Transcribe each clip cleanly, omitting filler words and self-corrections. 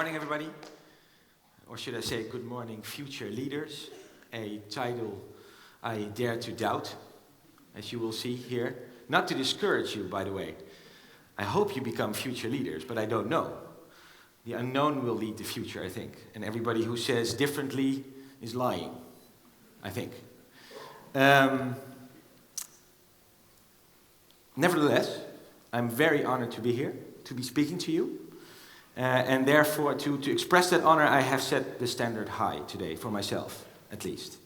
morning, everybody. Or should I say, good morning, future leaders. A title I dare to doubt, as you will see here. Not to discourage you, by the way. I hope you become future leaders, but I don't know. The unknown will lead the future, I think. And everybody who says differently is lying, I think. Nevertheless, I'm very honored to be here, to be speaking to you. And therefore, to express that honor, I have set the standard high today, for myself, at least.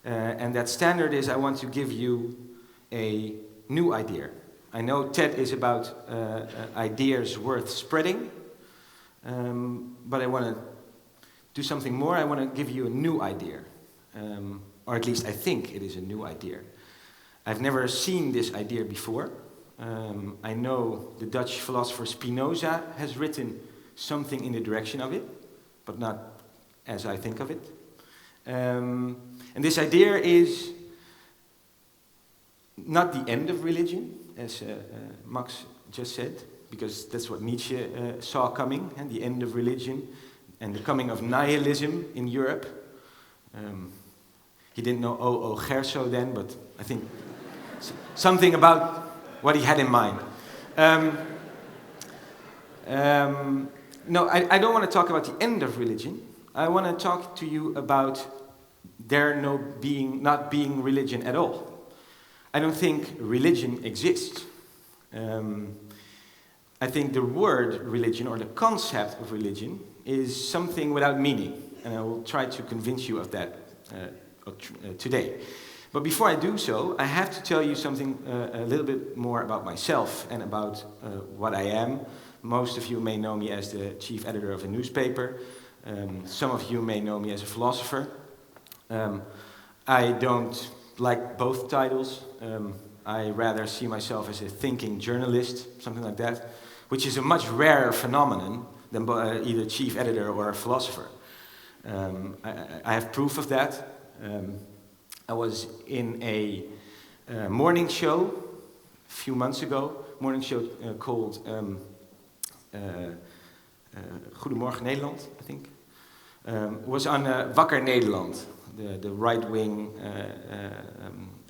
And that standard is I want to give you a new idea. I know TED is about ideas worth spreading, but I want to do something more. I want to give you a new idea, or at least I think it is a new idea. I've never seen this idea before. I know the Dutch philosopher Spinoza has written something in the direction of it, but not as I think of it. And this idea is not the end of religion, as Max just said, because that's what Nietzsche saw coming, and the end of religion, and the coming of nihilism in Europe. He didn't know O.O. Gerso then, but I think something about what he had in mind. No, I don't want to talk about the end of religion. I want to talk to you about there not being religion at all. I don't think religion exists. I think the word religion, or the concept of religion, is something without meaning. And I will try to convince you of that today. But before I do so, I have to tell you something a little bit more about myself and about what I am. Most of you may know me as the chief editor of a newspaper. Some of you may know me as a philosopher. I don't like both titles. I rather see myself as a thinking journalist, something like that, which is a much rarer phenomenon than either chief editor or a philosopher. I have proof of that. I was in a morning show a few months ago, called Goedemorgen Nederland, I think. Was on Wakker Nederland, the right-wing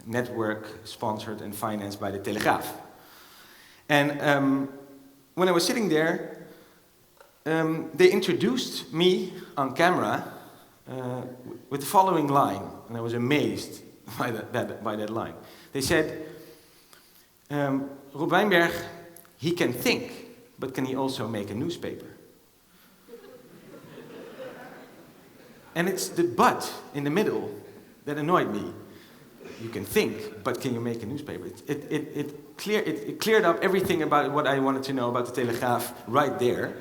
network sponsored and financed by the Telegraaf. And when I was sitting there, they introduced me on camera with the following line, and I was amazed by that line. They said, Wijnberg, he can think, but can he also make a newspaper? And it's the but in the middle that annoyed me. You can think, but can you make a newspaper? It cleared up everything about what I wanted to know about the Telegraaf right there.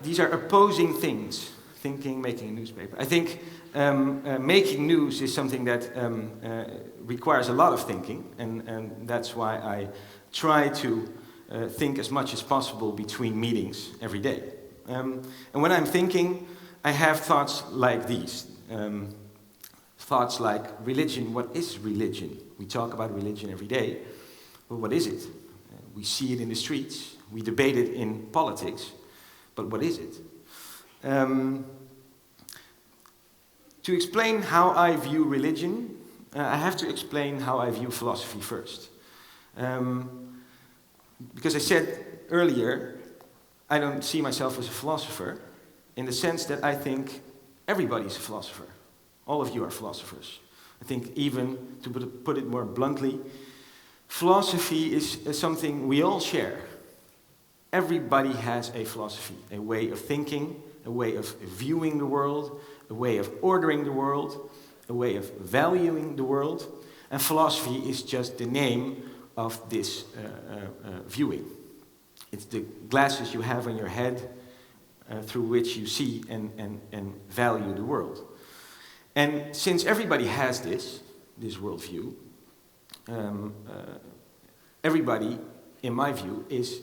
These are opposing things, thinking, making a newspaper. I think making news is something that requires a lot of thinking, and that's why I try to think as much as possible between meetings every day. And when I'm thinking, I have thoughts like these. Thoughts like religion. What is religion? We talk about religion every day, but what is it? We see it in the streets, we debate it in politics, but what is it? To explain how I view religion, I have to explain how I view philosophy first. Because I said earlier, I don't see myself as a philosopher, in the sense that I think everybody's a philosopher. All of you are philosophers. I think even, to put it more bluntly, philosophy is something we all share. Everybody has a philosophy, a way of thinking, a way of viewing the world, a way of ordering the world, a way of valuing the world. And philosophy is just the name of this viewing. It's the glasses you have on your head through which you see and value the world. And since everybody has this worldview, everybody, in my view, is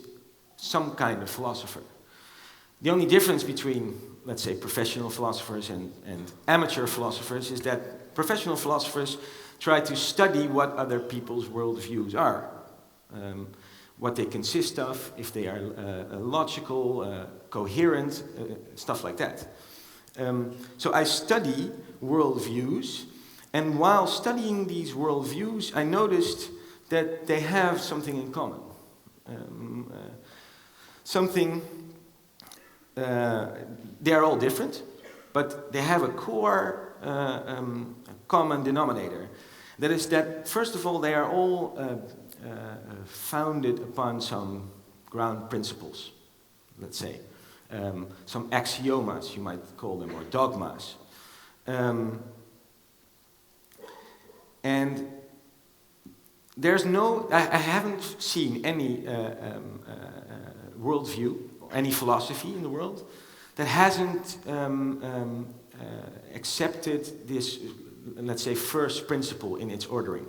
some kind of philosopher. The only difference between, let's say, professional philosophers and amateur philosophers is that professional philosophers try to study what other people's worldviews are. what they consist of, if they are logical, coherent, stuff like that. So I study worldviews, and while studying these worldviews, I noticed that they have something in common. They are all different, but they have a core common denominator. That is that, first of all, they are all founded upon some ground principles, let's say. Some axiomas, you might call them, or dogmas. And there's no, I haven't seen any worldview, or any philosophy in the world that hasn't accepted this, let's say, first principle in its ordering.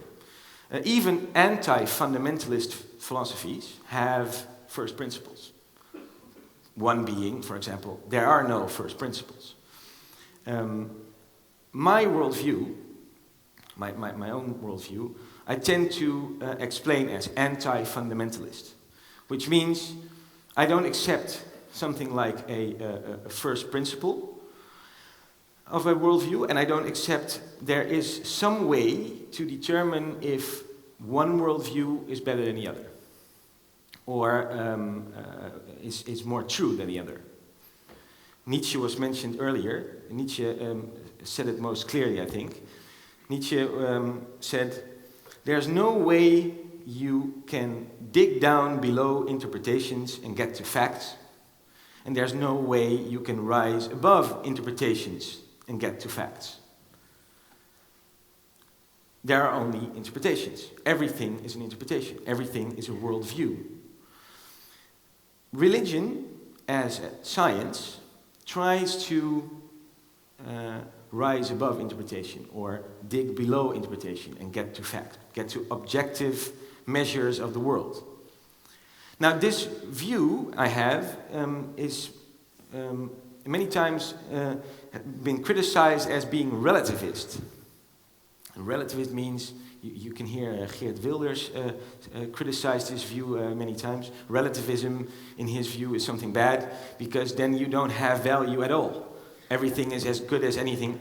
Even anti-fundamentalist philosophies have first principles. One being, for example, there are no first principles. My worldview, my own worldview, I tend to explain as anti-fundamentalist, which means I don't accept something like a first principle of a worldview, and I don't accept there is some way to determine if one worldview is better than the other, or is more true than the other. Nietzsche was mentioned earlier. Nietzsche said it most clearly, I think. Nietzsche said, there's no way you can dig down below interpretations and get to facts, and there's no way you can rise above interpretations and get to facts. There are only interpretations. Everything is an interpretation. Everything is a worldview. Religion, as a science, tries to rise above interpretation or dig below interpretation and get to fact, get to objective measures of the world. Now, this view I have is many times been criticized as being relativist. Relativist means, you can hear Geert Wilders criticize this view many times. Relativism, in his view, is something bad, because then you don't have value at all. Everything is as good as anything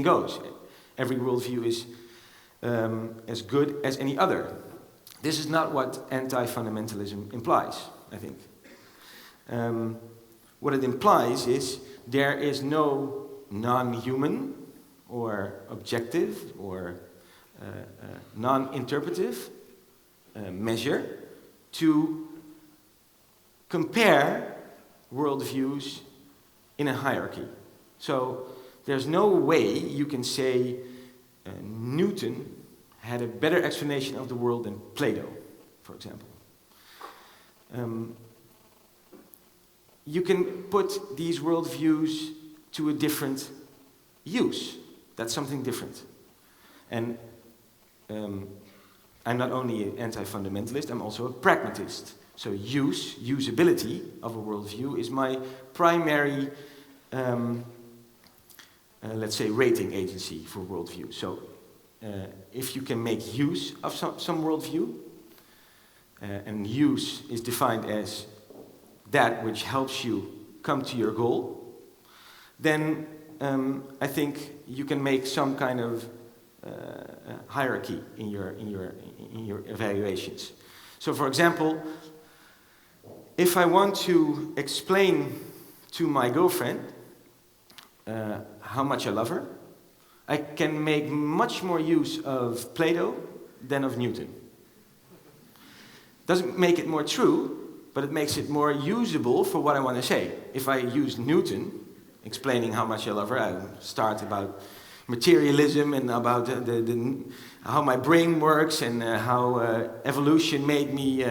goes. Every worldview is as good as any other. This is not what anti-fundamentalism implies, I think. What it implies is there is no non-human or objective or non-interpretive measure to compare worldviews in a hierarchy. So there's no way you can say Newton had a better explanation of the world than Plato, for example. You can put these worldviews to a different use. That's something different. And I'm not only an anti-fundamentalist, I'm also a pragmatist. So usability of a worldview is my primary, let's say, rating agency for worldview. So if you can make use of some worldview, and use is defined as that which helps you come to your goal, then I think you can make some kind of hierarchy in your evaluations. So, for example, if I want to explain to my girlfriend how much I love her, I can make much more use of Plato than of Newton. Doesn't make it more true, but it makes it more usable for what I want to say. If I use Newton, explaining how much I love her, I start about materialism and about how my brain works and how evolution made me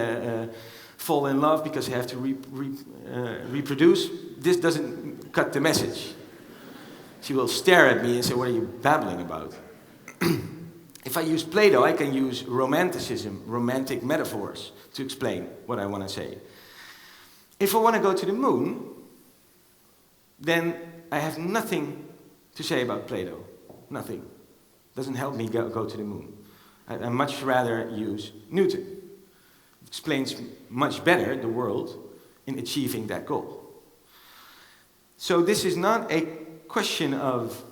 fall in love because I have to reproduce. This doesn't cut the message. She will stare at me and say, what are you babbling about? If I use Plato, I can use romanticism, romantic metaphors, to explain what I want to say. If I want to go to the moon, then I have nothing to say about Plato. Nothing. Doesn't help me go to the moon. I much rather use Newton. explains much better the world in achieving that goal. So this is not a question of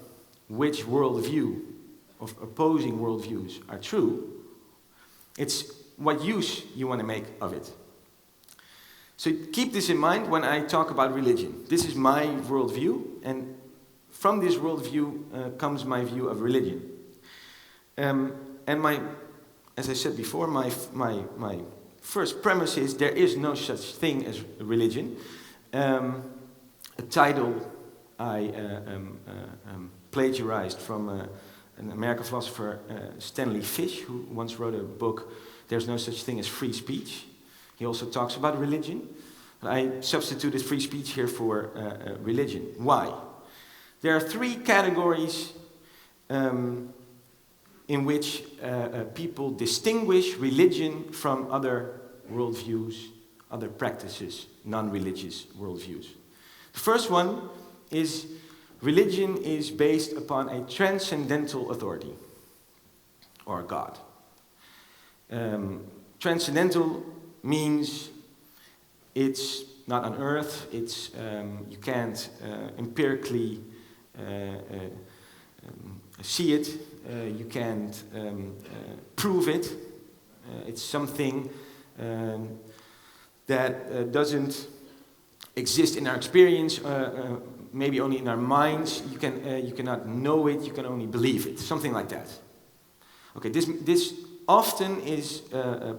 which worldview, of opposing worldviews, are true. It's what use you want to make of it. So keep this in mind when I talk about religion. This is my worldview, and from this worldview comes my view of religion. And as I said before, my first premise is there is no such thing as religion. A title I plagiarized from an American philosopher, Stanley Fish, who once wrote a book, There's No Such Thing as Free Speech. He also talks about religion. I substituted free speech here for religion. Why? There are three categories in which people distinguish religion from other worldviews, other practices, non-religious worldviews. The first one is religion is based upon a transcendental authority, or God. Transcendental means it's not on earth, it's, you can't empirically see it, you can't prove it. It's something that doesn't exist in our experience, maybe only in our minds. You cannot know it, you can only believe it, something like that. Okay, this often is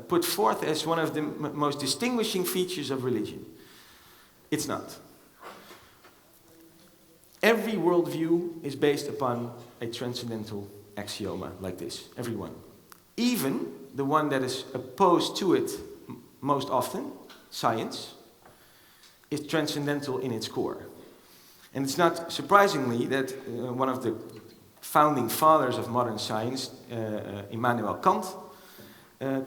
put forth as one of the most distinguishing features of religion. It's not. Every worldview is based upon a transcendental axioma like this, every one. Even the one that is opposed to it most often, science, is transcendental in its core. And it's not surprisingly that one of the founding fathers of modern science, Immanuel Kant,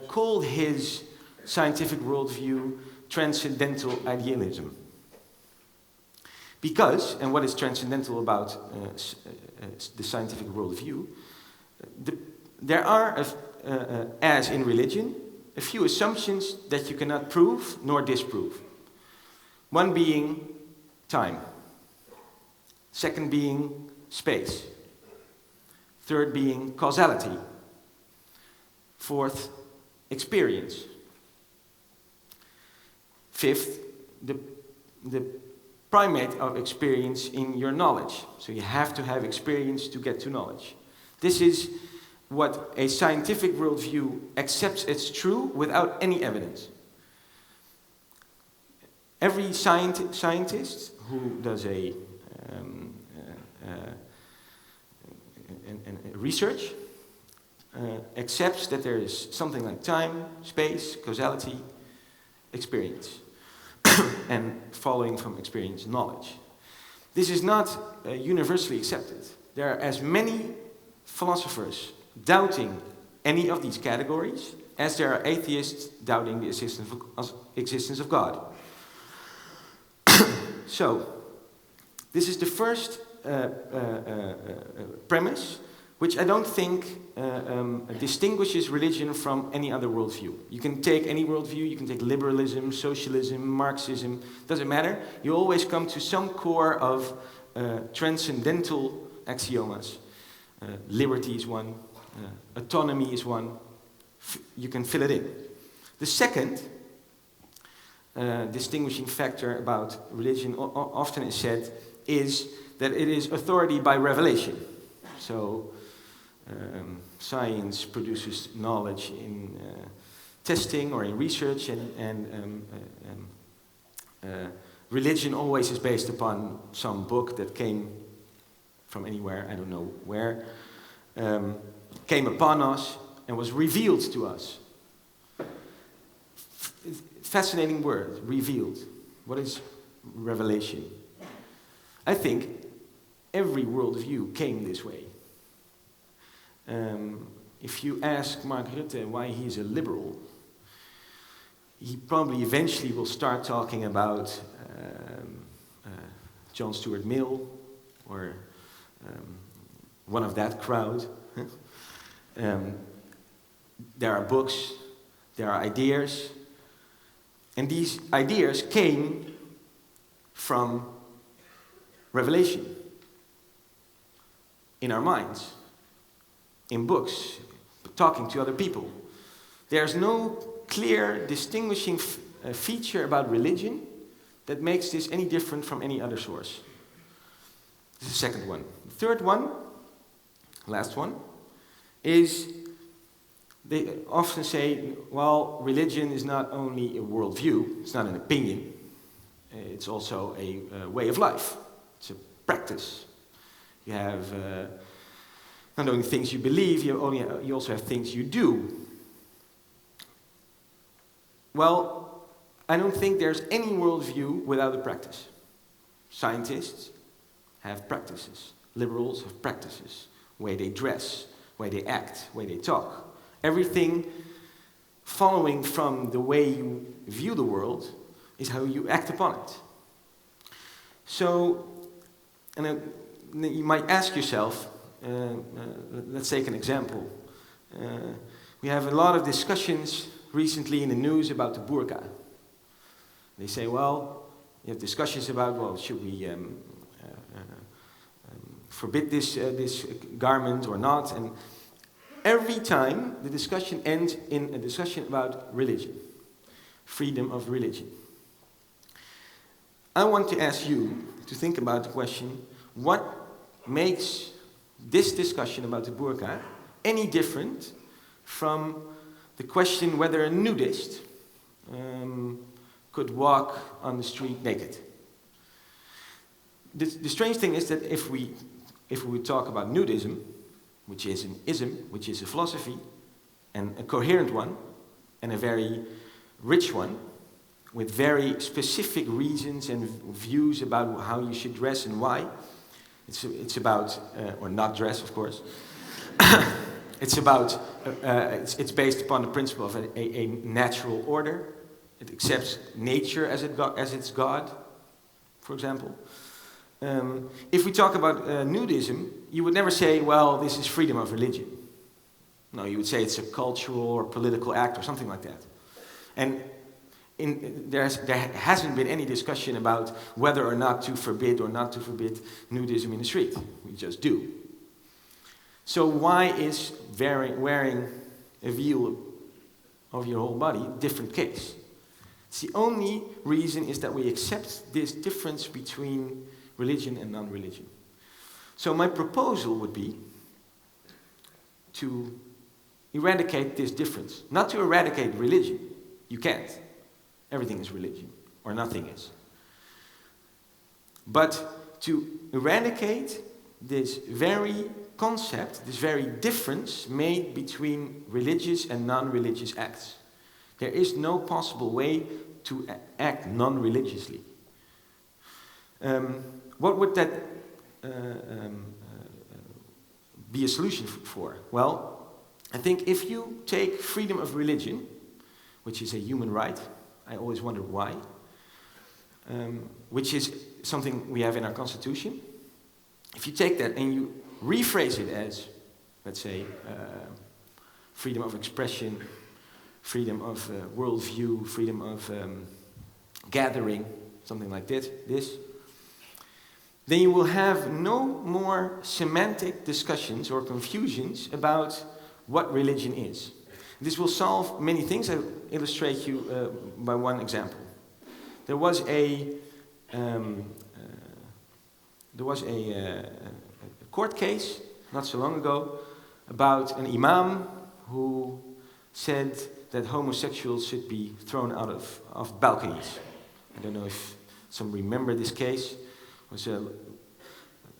called his scientific worldview transcendental idealism. Because, and what is transcendental about the scientific worldview, there are, as in religion, a few assumptions that you cannot prove nor disprove. One being time. Second being space. Third being causality. Fourth, experience. Fifth, the primate of experience in your knowledge. So you have to have experience to get to knowledge. This is what a scientific worldview accepts as true without any evidence. Every scientist who does a research accepts that there is something like time, space, causality, experience, and following from experience, knowledge. This is not universally accepted. There are as many philosophers doubting any of these categories as there are atheists doubting the existence of God. So, this is the first premise, which I don't think distinguishes religion from any other worldview. You can take any worldview, you can take liberalism, socialism, Marxism, doesn't matter. You always come to some core of transcendental axiomas. Liberty is one, autonomy is one. You can fill it in. The second distinguishing factor about religion often is said is that it is authority by revelation. So science produces knowledge in testing or in research, and religion always is based upon some book that came from anywhere, I don't know where, came upon us and was revealed to us. Fascinating word, revealed. What is revelation? I think every worldview came this way. If you ask Mark Rutte why he's a liberal, he probably eventually will start talking about John Stuart Mill or one of that crowd. There are books, there are ideas, And these ideas came from revelation in our minds, in books, talking to other people. There's no clear distinguishing feature about religion that makes this any different from any other source. This is the second one. The third one, last one, is they often say, well, religion is not only a worldview, it's not an opinion, it's also a way of life. It's a practice. You have not only things you believe, you also have things you do. Well, I don't think there's any worldview without a practice. Scientists have practices. Liberals have practices. Way they dress, way they act, way they talk. Everything following from the way you view the world is how you act upon it. So, you might ask yourself, let's take an example. We have a lot of discussions recently in the news about the burqa. They say, well, you have discussions about, well, should we forbid this garment or not? And every time the discussion ends in a discussion about religion, freedom of religion. I want to ask you to think about the question, what makes this discussion about the burqa any different from the question whether a nudist could walk on the street naked? The strange thing is that if we would talk about nudism, which is an ism, which is a philosophy, and a coherent one, and a very rich one, with very specific reasons and views about how you should dress and why. It's about, or not dress, of course. It's about, it's based upon the principle of a natural order. It accepts nature as its God, for example. If we talk about nudism, you would never say, well, this is freedom of religion. No, you would say it's a cultural or political act or something like that. And there hasn't been any discussion about whether or not to forbid or not to forbid nudism in the street. We just do. So why is wearing a veil of your whole body a different case? It's the only reason is that we accept this difference between religion and non-religion. So my proposal would be to eradicate this difference. Not to eradicate religion. You can't. Everything is religion, or nothing is. But to eradicate this very concept, this very difference made between religious and non-religious acts. There is no possible way to act non-religiously. What would that be a solution for? Well, I think if you take freedom of religion, which is a human right, I always wondered why, which is something we have in our constitution. If you take that and you rephrase it as, let's say, freedom of expression, freedom of worldview, freedom of gathering, something like this, then you will have no more semantic discussions or confusions about what religion is. This will solve many things. I'll illustrate you by one example. There was a court case not so long ago about an imam who said that homosexuals should be thrown out of balconies. I don't know if some remember this case. There was a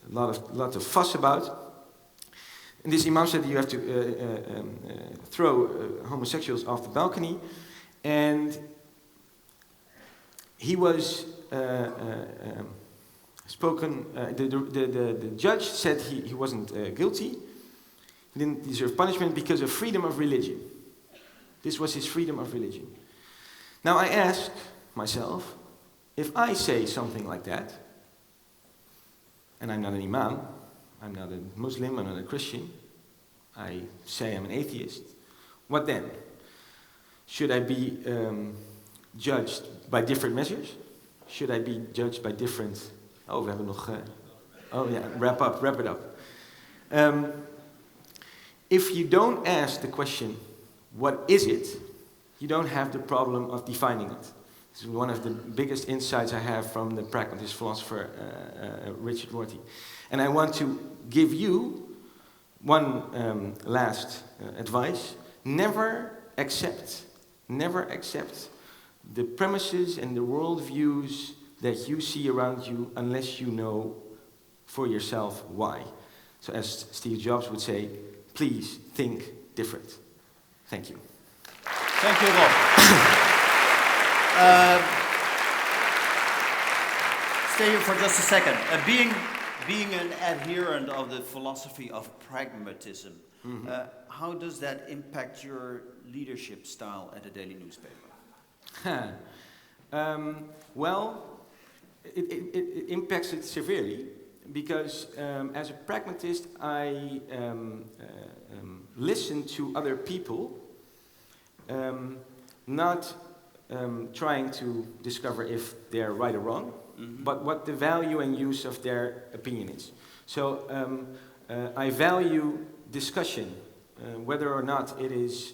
lot of fuss about. And this imam said you have to throw homosexuals off the balcony, and he was spoken. The judge said he wasn't guilty. He didn't deserve punishment because of freedom of religion. This was his freedom of religion. Now I ask myself, if I say something like that, and I'm not an imam, I'm not a Muslim, I'm not a Christian, I say I'm an atheist, what then? Should I be judged by different measures? Should I be judged by different... Oh, we hebben nog... wrap it up. If you don't ask the question, what is it? You don't have the problem of defining it. This is one of the biggest insights I have from the pragmatist philosopher Richard Rorty. And I want to give you one last advice. Never accept the premises and the worldviews that you see around you unless you know for yourself why. So as Steve Jobs would say, please think different. Thank you. Thank you, Rob. Stay here for just a second. Being an adherent of the philosophy of pragmatism, how does that impact your leadership style at a daily newspaper? Well, it impacts it severely because as a pragmatist, I listen to other people, not trying to discover if they're right or wrong, but what the value and use of their opinion is. So I value discussion, whether or not it is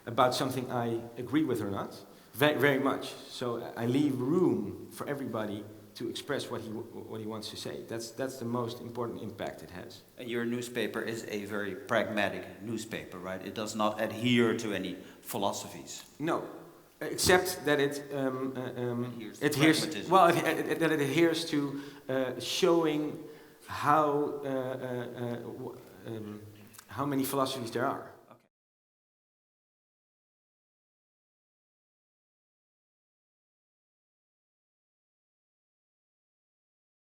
about something I agree with or not, very much. So I leave room for everybody to express what he wants to say. That's the most important impact it has. And your newspaper is a very pragmatic newspaper, right? It does not adhere to any philosophies. No, except that it adheres to showing how many philosophies there are.